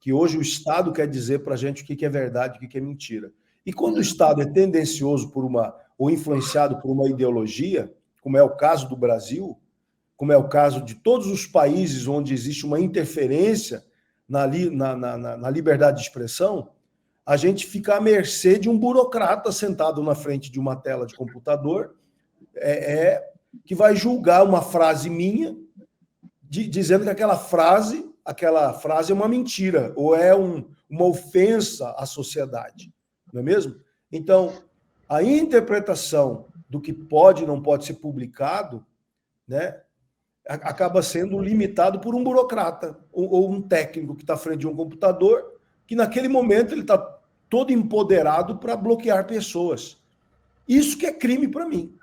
Speaker 4: que hoje o Estado quer dizer para a gente o que é verdade e o que é mentira. E quando o Estado é tendencioso ou influenciado por uma ideologia, como é o caso do Brasil, como é o caso de todos os países onde existe uma interferência na liberdade de expressão, a gente fica à mercê de um burocrata sentado na frente de uma tela de computador que vai julgar uma frase minha dizendo que aquela frase é uma mentira ou é uma ofensa à sociedade. Não é mesmo? Então, a interpretação do que pode e não pode ser publicado, né, acaba sendo limitado por um burocrata ou um técnico que está à frente de um computador, que naquele momento ele está todo empoderado para bloquear pessoas. Isso que é crime para mim.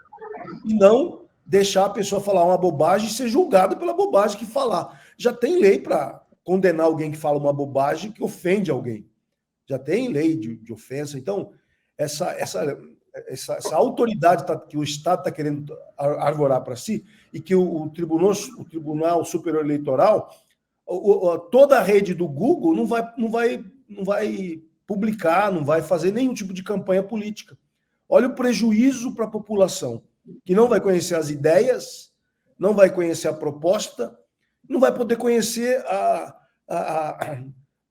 Speaker 4: E não deixar a pessoa falar uma bobagem e ser julgado pela bobagem que falar. Já tem lei para condenar alguém que fala uma bobagem que ofende alguém. Já tem lei de ofensa. Então, essa autoridade que o Estado está querendo arvorar para si e que o Tribunal Superior Eleitoral, toda a rede do Google não vai publicar, não vai fazer nenhum tipo de campanha política. Olha o prejuízo para a população, que não vai conhecer as ideias, não vai conhecer a proposta, não vai poder conhecer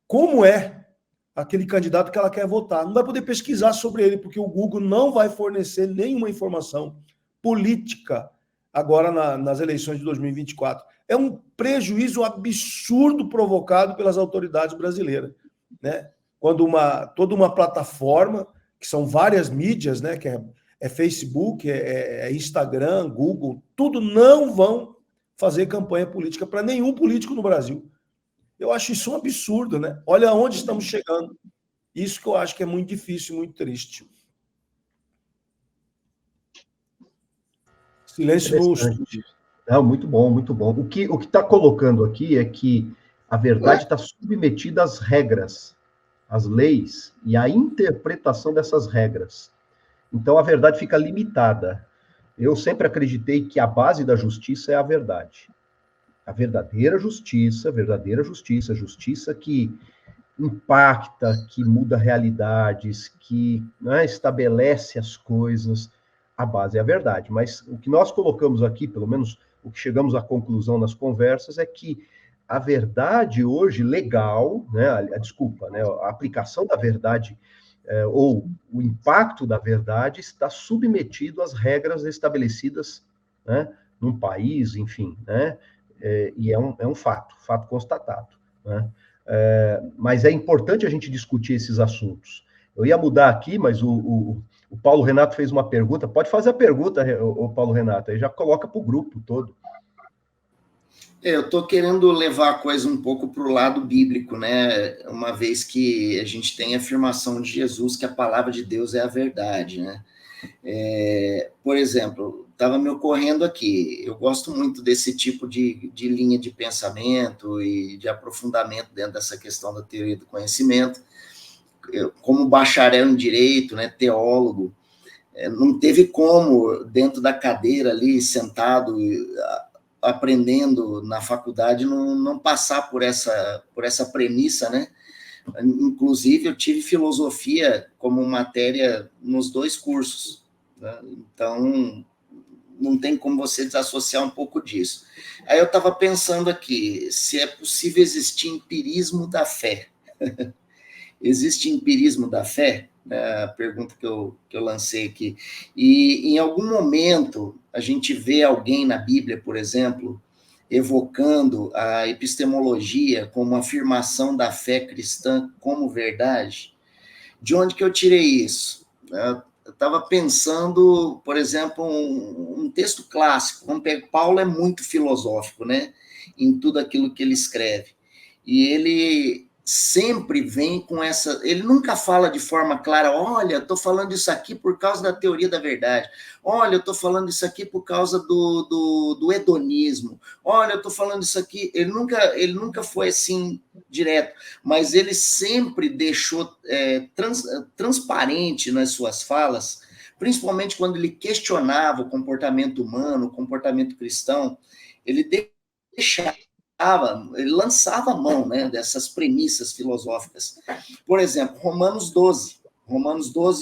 Speaker 4: como é aquele candidato que ela quer votar. Não vai poder pesquisar sobre ele, porque o Google não vai fornecer nenhuma informação política agora nas eleições de 2024. É um prejuízo absurdo provocado pelas autoridades brasileiras, né? Quando toda uma plataforma, que são várias mídias, né, que é Facebook, é Instagram, Google, tudo não vão fazer campanha política para nenhum político no Brasil. Eu acho isso um absurdo, né? Olha onde estamos chegando. Isso que eu acho que é muito difícil, muito triste. Silêncio no estúdio.
Speaker 2: Não, muito bom, muito bom. O que está colocando aqui é que a verdade está submetida às regras, às leis e à interpretação dessas regras. Então, a verdade fica limitada. Eu sempre acreditei que a base da justiça é a verdade. a verdadeira justiça, justiça que impacta, que muda realidades, que, né, estabelece as coisas, a base é a verdade. Mas o que nós colocamos aqui, pelo menos o que chegamos à conclusão nas conversas, é que a verdade hoje legal, né, a aplicação da verdade ou o impacto da verdade está submetido às regras estabelecidas, né, num país, enfim, né, e é um fato constatado, né. Mas é importante a gente discutir esses assuntos. Eu ia mudar aqui, mas o Paulo Renato fez uma pergunta. Pode fazer a pergunta, o Paulo Renato, aí já coloca para o grupo todo.
Speaker 3: Eu estou querendo levar a coisa um pouco para o lado bíblico, né? Uma vez que a gente tem a afirmação de Jesus que a palavra de Deus é a verdade, né? Por exemplo, estava me ocorrendo aqui, eu gosto muito desse tipo de linha de pensamento e de aprofundamento dentro dessa questão da teoria do conhecimento. Eu, como bacharel em direito, né, teólogo, não teve como, dentro da cadeira ali, sentado, aprendendo na faculdade, não passar por essa premissa, né? Inclusive, eu tive filosofia como matéria nos 2 cursos, né? Então, não tem como você desassociar um pouco disso. Aí eu estava pensando aqui, se é possível existir empirismo da fé. Existe empirismo da fé? É a pergunta que eu lancei aqui. E, em algum momento, a gente vê alguém na Bíblia, por exemplo, evocando a epistemologia como afirmação da fé cristã como verdade. De onde que eu tirei isso? Eu estava pensando, por exemplo, um texto clássico. Vamos pegar, Paulo é muito filosófico, né? Em tudo aquilo que ele escreve. E ele sempre vem com essa... Ele nunca fala de forma clara, olha, eu estou falando isso aqui por causa da teoria da verdade. Olha, eu estou falando isso aqui por causa do hedonismo. Olha, eu estou falando isso aqui... Ele nunca foi assim direto, mas ele sempre deixou transparente nas suas falas, principalmente quando ele questionava o comportamento humano, o comportamento cristão, ele lançava a mão, né, dessas premissas filosóficas. Por exemplo, Romanos 12,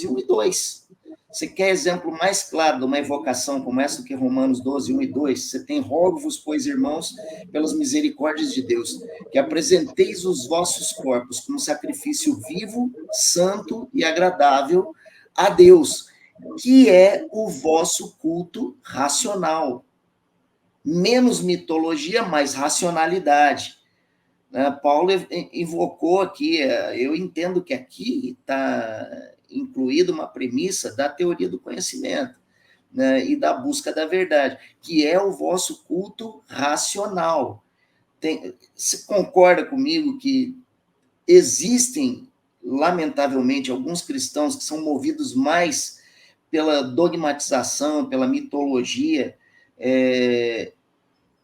Speaker 3: 1 e 2. Você quer exemplo mais claro de uma evocação como essa do que Romanos 12, 1 e 2? Você tem: rogo-vos, pois, irmãos, pelas misericórdias de Deus, que apresenteis os vossos corpos como sacrifício vivo, santo e agradável a Deus, que é o vosso culto racional. Menos mitologia, mais racionalidade. Paulo invocou aqui, eu entendo que aqui está incluída uma premissa da teoria do conhecimento, né, e da busca da verdade, que é o vosso culto racional. Você concorda comigo que existem, lamentavelmente, alguns cristãos que são movidos mais pela dogmatização, pela mitologia,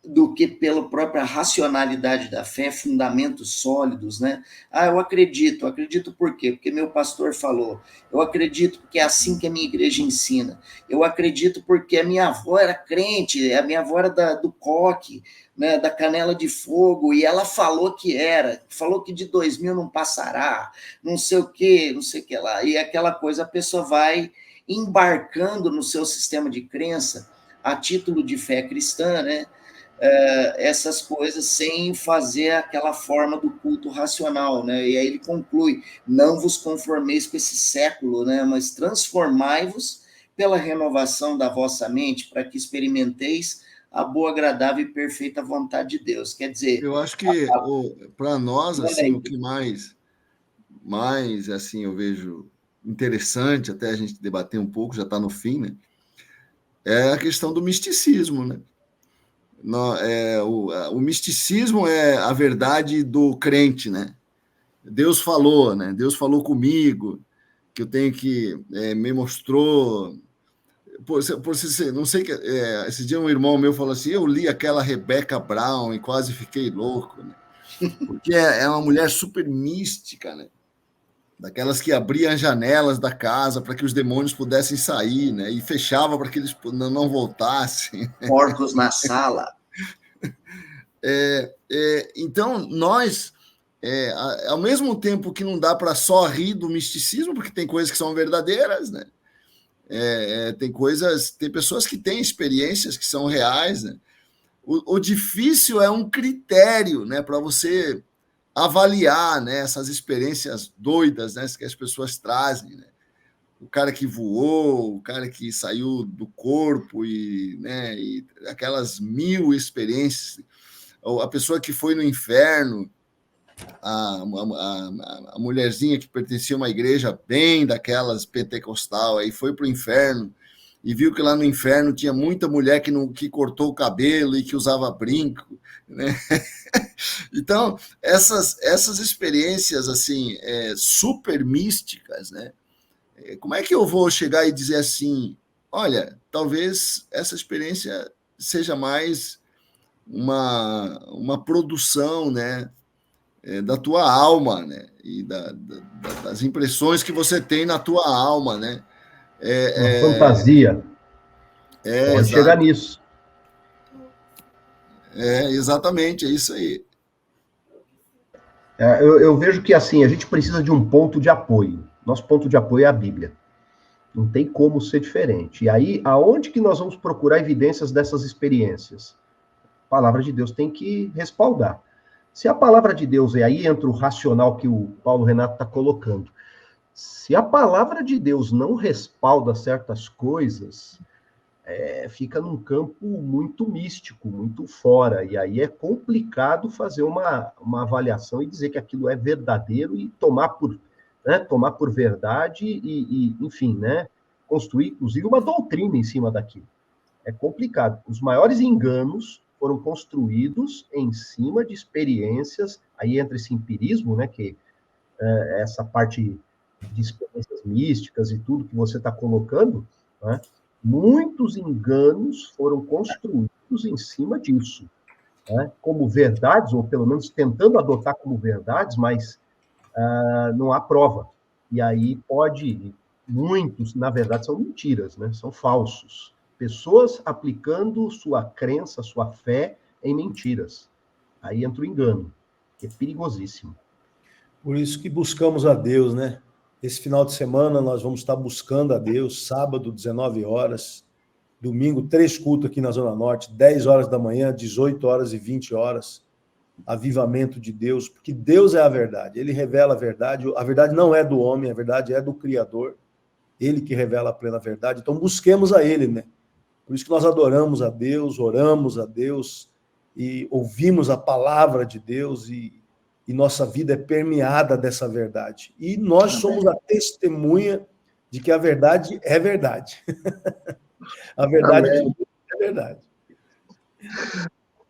Speaker 3: do que pela própria racionalidade da fé, fundamentos sólidos, né? Eu acredito por quê? Porque meu pastor falou, eu acredito porque é assim que a minha igreja ensina, eu acredito porque a minha avó era crente, a minha avó era do coque, né, da canela de fogo, e ela falou que de 2000 não passará, não sei o que lá, e aquela coisa, a pessoa vai embarcando no seu sistema de crença, a título de fé cristã, né, essas coisas sem fazer aquela forma do culto racional, né? E aí ele conclui: não vos conformeis com esse século, né? Mas transformai-vos pela renovação da vossa mente, para que experimenteis a boa, agradável e perfeita vontade de Deus. Quer dizer,
Speaker 5: eu acho que para nós, assim, o que mais assim eu vejo interessante, até a gente debater um pouco, já está no fim, né? É a questão do misticismo, né? O misticismo é a verdade do crente, né? Deus falou, né? Deus falou comigo, que eu tenho que me mostrou. Não sei que esse dia um irmão meu falou assim: eu li aquela Rebecca Brown e quase fiquei louco, né? Porque é uma mulher super mística, né? Daquelas que abriam as janelas da casa para que os demônios pudessem sair, né? E fechava para que eles não voltassem.
Speaker 3: Porcos na sala.
Speaker 5: Então, nós, ao mesmo tempo que não dá para só rir do misticismo, porque tem coisas que são verdadeiras, né? Tem pessoas que têm experiências que são reais, né? O difícil é um critério, né, para você avaliar, né, essas experiências doidas, né, que as pessoas trazem, né? O cara que voou, o cara que saiu do corpo né, e aquelas 1000 experiências, a pessoa que foi no inferno, a mulherzinha que pertencia a uma igreja bem daquelas pentecostal, aí foi para o inferno e viu que lá no inferno tinha muita mulher que cortou o cabelo e que usava brinco, né? Então, essas experiências assim, super místicas, né? Como é que eu vou chegar e dizer assim, olha, talvez essa experiência seja mais uma produção, né, da tua alma, né, e das impressões que você tem na tua alma, né?
Speaker 2: Uma fantasia. Pode chegar nisso.
Speaker 5: Exatamente, é isso aí.
Speaker 2: Eu vejo que, assim, a gente precisa de um ponto de apoio. Nosso ponto de apoio é a Bíblia. Não tem como ser diferente. E aí, aonde que nós vamos procurar evidências dessas experiências? A palavra de Deus tem que respaldar. Se a palavra de Deus, e aí entra o racional que o Paulo Renato está colocando, se a palavra de Deus não respalda certas coisas, fica num campo muito místico, muito fora, e aí é complicado fazer uma avaliação e dizer que aquilo é verdadeiro e tomar por verdade e enfim, né, construir, inclusive, uma doutrina em cima daquilo. É complicado. Os maiores enganos foram construídos em cima de experiências, aí entra esse empirismo, né, que essa parte de experiências místicas e tudo que você está colocando, né, muitos enganos foram construídos em cima disso, né, como verdades, ou pelo menos tentando adotar como verdades, mas não há prova. E aí muitos, na verdade, são mentiras, né? São falsos. Pessoas aplicando sua crença, sua fé em mentiras. Aí entra o engano, que é perigosíssimo.
Speaker 4: Por isso que buscamos a Deus, né? Esse final de semana nós vamos estar buscando a Deus, sábado, 19 horas, domingo, 3 cultos aqui na Zona Norte, 10 horas da manhã, 18 horas e 20 horas, avivamento de Deus, porque Deus é a verdade, Ele revela a verdade não é do homem, a verdade é do Criador, Ele que revela a plena verdade, então busquemos a Ele, né? Por isso que nós adoramos a Deus, oramos a Deus, e ouvimos a palavra de Deus, e nossa vida é permeada dessa verdade. E nós somos a testemunha de que a verdade é verdade. A verdade de Deus é verdade.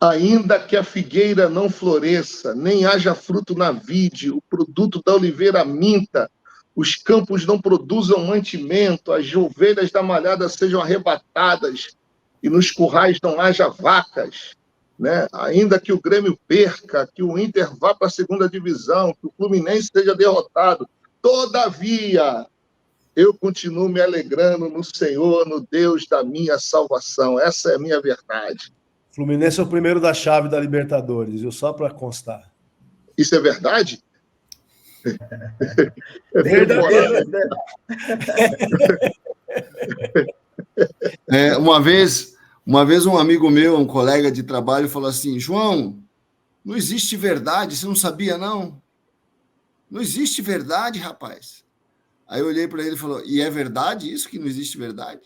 Speaker 6: Ainda que a figueira não floresça, nem haja fruto na vide, o produto da oliveira minta, os campos não produzam mantimento, as ovelhas da malhada sejam arrebatadas e nos currais não haja vacas, né? Ainda que o Grêmio perca, que o Inter vá para a segunda divisão, que o Fluminense seja derrotado, todavia eu continuo me alegrando no Senhor, no Deus da minha salvação. Essa é a minha verdade.
Speaker 4: Fluminense é o primeiro da chave da Libertadores, viu? Só para constar.
Speaker 6: Isso é verdade?
Speaker 4: Verdadeiro.
Speaker 5: Uma vez um amigo meu, um colega de trabalho, falou assim: João, não existe verdade, você não sabia, não? Não existe verdade, rapaz. Aí eu olhei para ele e falou: e é verdade isso, que não existe verdade?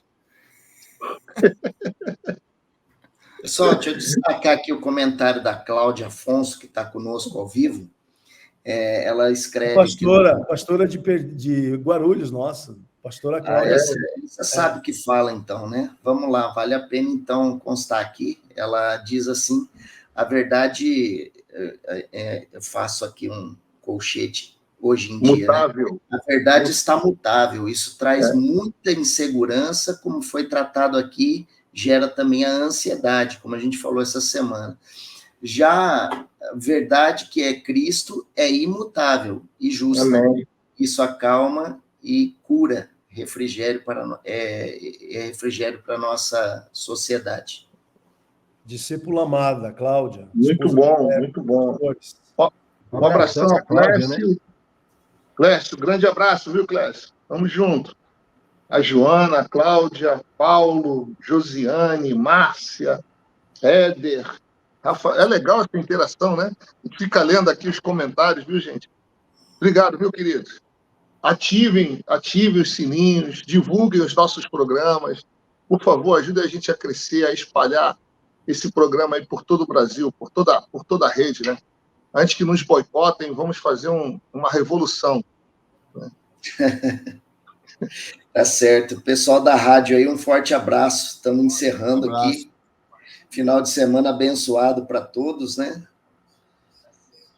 Speaker 3: Pessoal, deixa eu destacar aqui o comentário da Cláudia Afonso, que está conosco ao vivo. Ela escreve...
Speaker 4: Pastora de Guarulhos, nossa. Pastora Cláudia.
Speaker 3: Você sabe o que fala, então, né? Vamos lá, vale a pena, então, constar aqui. Ela diz assim, a verdade... eu faço aqui um colchete hoje em dia,
Speaker 6: mutável.
Speaker 3: Né? A verdade está mutável. Isso traz muita insegurança, como foi tratado aqui, gera também a ansiedade, como a gente falou essa semana. Já a verdade que é Cristo é imutável e justa.
Speaker 6: Amém.
Speaker 3: Isso acalma e cura, refrigério para a nossa sociedade.
Speaker 4: Discípula amada, Cláudia.
Speaker 6: Muito bom, muito bom. Um abração a Clécio. Né? Clécio, grande abraço, viu, Clécio? Vamos junto. A Joana, a Cláudia, Paulo, Josiane, Márcia, Éder, Rafa. É legal essa interação, né? A gente fica lendo aqui os comentários, viu, gente? Obrigado, viu, queridos? Ativem os sininhos, divulguem os nossos programas. Por favor, ajudem a gente a crescer, a espalhar esse programa aí por todo o Brasil, por toda a rede, né? Antes que nos boicotem, vamos fazer uma revolução. Né?
Speaker 3: Tá certo. Pessoal da rádio aí, um forte abraço. Estamos encerrando aqui. Final de semana abençoado para todos, né?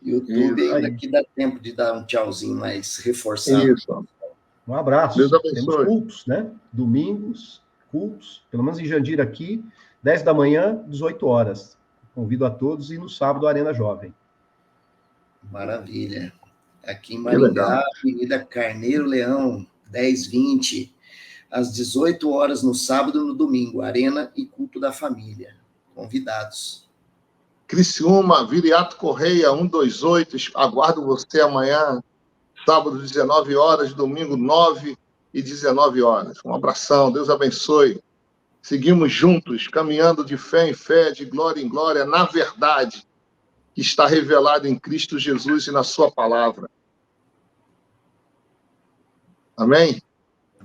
Speaker 3: YouTube ainda que dá tempo de dar um tchauzinho mais reforçado.
Speaker 2: Isso. Um abraço.
Speaker 6: Deus abençoe.
Speaker 2: Temos cultos, né? Domingos, cultos, pelo menos em Jandira aqui, 10 da manhã, 18 horas. Convido a todos e no sábado, Arena Jovem.
Speaker 3: Maravilha. Aqui em Maringá, Avenida Carneiro Leão, 10h20, às 18 horas no sábado e no domingo, Arena e Culto da Família. Convidados.
Speaker 6: Criciúma, Viriato Correia, 128, aguardo você amanhã, sábado, 19 horas, domingo, 9 e 19 horas. Um abração, Deus abençoe. Seguimos juntos, caminhando de fé em fé, de glória em glória, na verdade, que está revelada em Cristo Jesus e na sua palavra. Amém?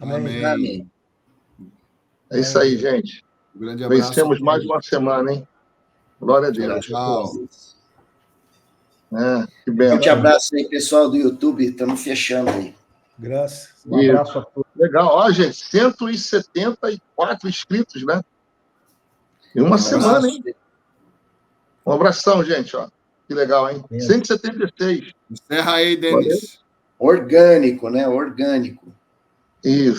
Speaker 3: Amém.
Speaker 6: É isso aí, gente.
Speaker 5: Um grande abraço.
Speaker 6: Vencemos mais uma semana, hein? Glória a Deus.
Speaker 5: Tchau.
Speaker 6: Que bem.
Speaker 3: Forte abraço aí, pessoal do YouTube. Estamos fechando aí.
Speaker 4: Graças.
Speaker 2: Um abraço a todos.
Speaker 6: Legal. Ó, gente, 174 inscritos, né? Em uma semana, hein? Um abração, gente. Ó. Que legal, hein? 176.
Speaker 5: Encerra aí, Denis.
Speaker 3: Orgânico, né? Orgânico.
Speaker 6: Isso.